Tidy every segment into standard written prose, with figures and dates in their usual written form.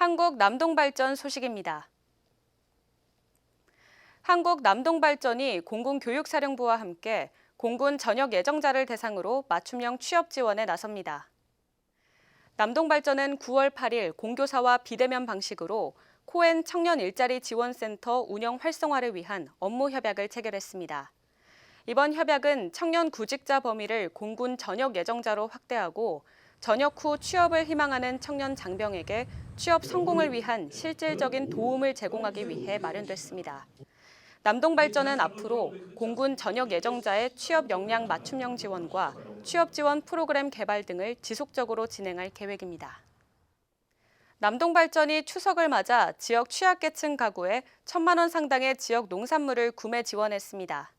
한국남동발전 소식입니다. 한국남동발전이 공군교육사령부와 함께 공군 전역 예정자를 대상으로 맞춤형 취업 지원에 나섭니다. 남동발전은 9월 8일 공교사와 비대면 방식으로 코엔 청년 일자리 지원센터 운영 활성화를 위한 업무 협약을 체결했습니다. 이번 협약은 청년 구직자 범위를 공군 전역 예정자로 확대하고 전역 후 취업을 희망하는 청년 장병에게 취업 성공을 위한 실질적인 도움을 제공하기 위해 마련됐습니다. 남동발전은 앞으로 공군 전역 예정자의 취업 역량 맞춤형 지원과 취업 지원 프로그램 개발 등을 지속적으로 진행할 계획입니다. 남동발전이 추석을 맞아 지역 취약계층 가구에 1,000만 원 상당의 지역 농산물을 구매 지원했습니다.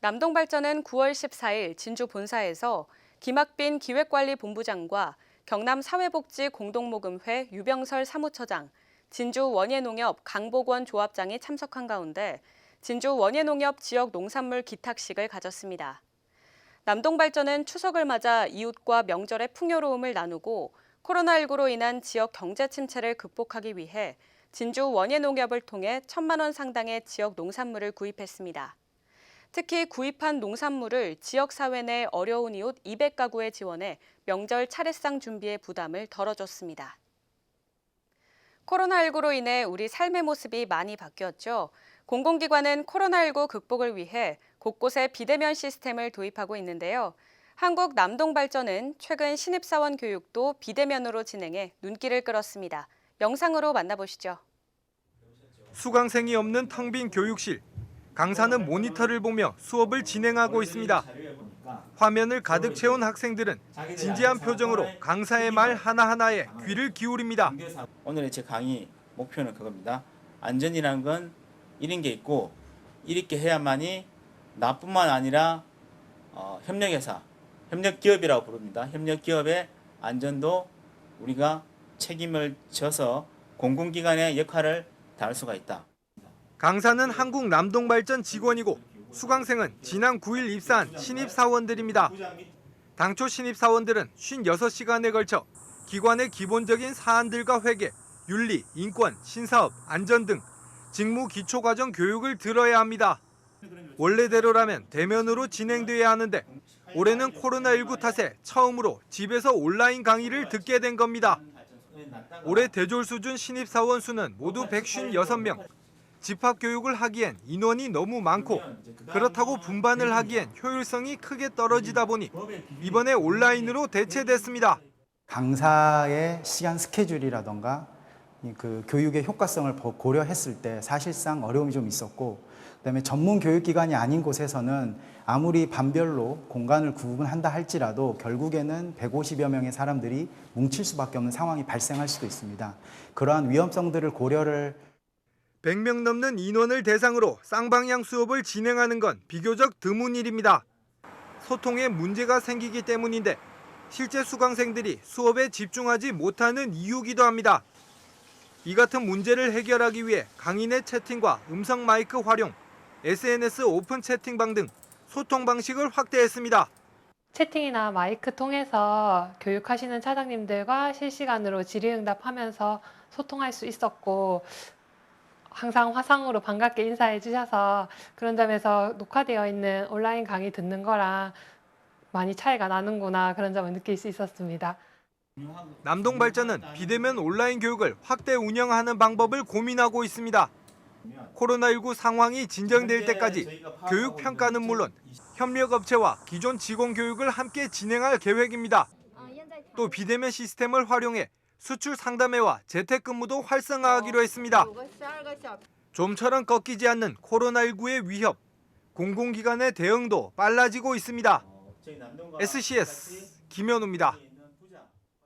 남동발전은 9월 14일 진주 본사에서 김학빈 기획관리본부장과 경남사회복지공동모금회 유병설 사무처장, 진주 원예농협 강복원 조합장이 참석한 가운데 진주 원예농협 지역 농산물 기탁식을 가졌습니다. 남동발전은 추석을 맞아 이웃과 명절의 풍요로움을 나누고 코로나19로 인한 지역 경제 침체를 극복하기 위해 진주 원예농협을 통해 1,000만 원 상당의 지역 농산물을 구입했습니다. 특히 구입한 농산물을 지역사회 내 어려운 이웃 200가구에 지원해 명절 차례상 준비의 부담을 덜어줬습니다. 코로나19로 인해 우리 삶의 모습이 많이 바뀌었죠. 공공기관은 코로나19 극복을 위해 곳곳에 비대면 시스템을 도입하고 있는데요. 한국남동발전은 최근 신입사원 교육도 비대면으로 진행해 눈길을 끌었습니다. 영상으로 만나보시죠. 수강생이 없는 텅 빈 교육실. 강사는 모니터를 보며 수업을 진행하고 있습니다. 화면을 가득 채운 학생들은 진지한 표정으로 강사의 말 하나하나에 귀를 기울입니다. 오늘의 제 강의 목표는 그겁니다. 안전이라는 건 이런 게 있고 이렇게 해야만이 나뿐만 아니라 협력회사, 협력기업이라고 부릅니다. 협력기업의 안전도 우리가 책임을 져서 공공기관의 역할을 다할 수가 있다. 강사는 한국남동발전 직원이고 수강생은 지난 9일 입사한 신입사원들입니다. 당초 신입사원들은 56시간에 걸쳐 기관의 기본적인 사안들과 회계, 윤리, 인권, 신사업, 안전 등 직무 기초과정 교육을 들어야 합니다. 원래대로라면 대면으로 진행돼야 하는데 올해는 코로나19 탓에 처음으로 집에서 온라인 강의를 듣게 된 겁니다. 올해 대졸 수준 신입사원 수는 모두 156명. 집합교육을 하기엔 인원이 너무 많고 그렇다고 분반을 하기엔 효율성이 크게 떨어지다 보니 이번에 온라인으로 대체됐습니다. 강사의 시간 스케줄이라던가 그 교육의 효과성을 고려했을 때 사실상 어려움이 좀 있었고 그다음에 전문 교육기관이 아닌 곳에서는 아무리 반별로 공간을 구분한다 할지라도 결국에는 150여 명의 사람들이 뭉칠 수밖에 없는 상황이 발생할 수도 있습니다. 그러한 위험성들을 고려를 100명 넘는 인원을 대상으로 쌍방향 수업을 진행하는 건 비교적 드문 일입니다. 소통에 문제가 생기기 때문인데 실제 수강생들이 수업에 집중하지 못하는 이유기도 합니다. 이 같은 문제를 해결하기 위해 강의 내 채팅과 음성 마이크 활용, SNS 오픈 채팅방 등 소통 방식을 확대했습니다. 채팅이나 마이크 통해서 교육하시는 차장님들과 실시간으로 질의응답하면서 소통할 수 있었고 항상 화상으로 반갑게 인사해 주셔서 그런 점에서 녹화되어 있는 온라인 강의 듣는 거랑 많이 차이가 나는구나 그런 점을 느낄 수 있었습니다. 남동발전은 비대면 온라인 교육을 확대 운영하는 방법을 고민하고 있습니다. 코로나19 상황이 진정될 때까지 교육 평가는 물론 협력업체와 기존 직원 교육을 함께 진행할 계획입니다. 또 비대면 시스템을 활용해 수출 상담회와 재택근무도 활성화하기로 했습니다. 좀처럼 꺾이지 않는 코로나19의 위협, 공공기관의 대응도 빨라지고 있습니다. SCS 김현우입니다.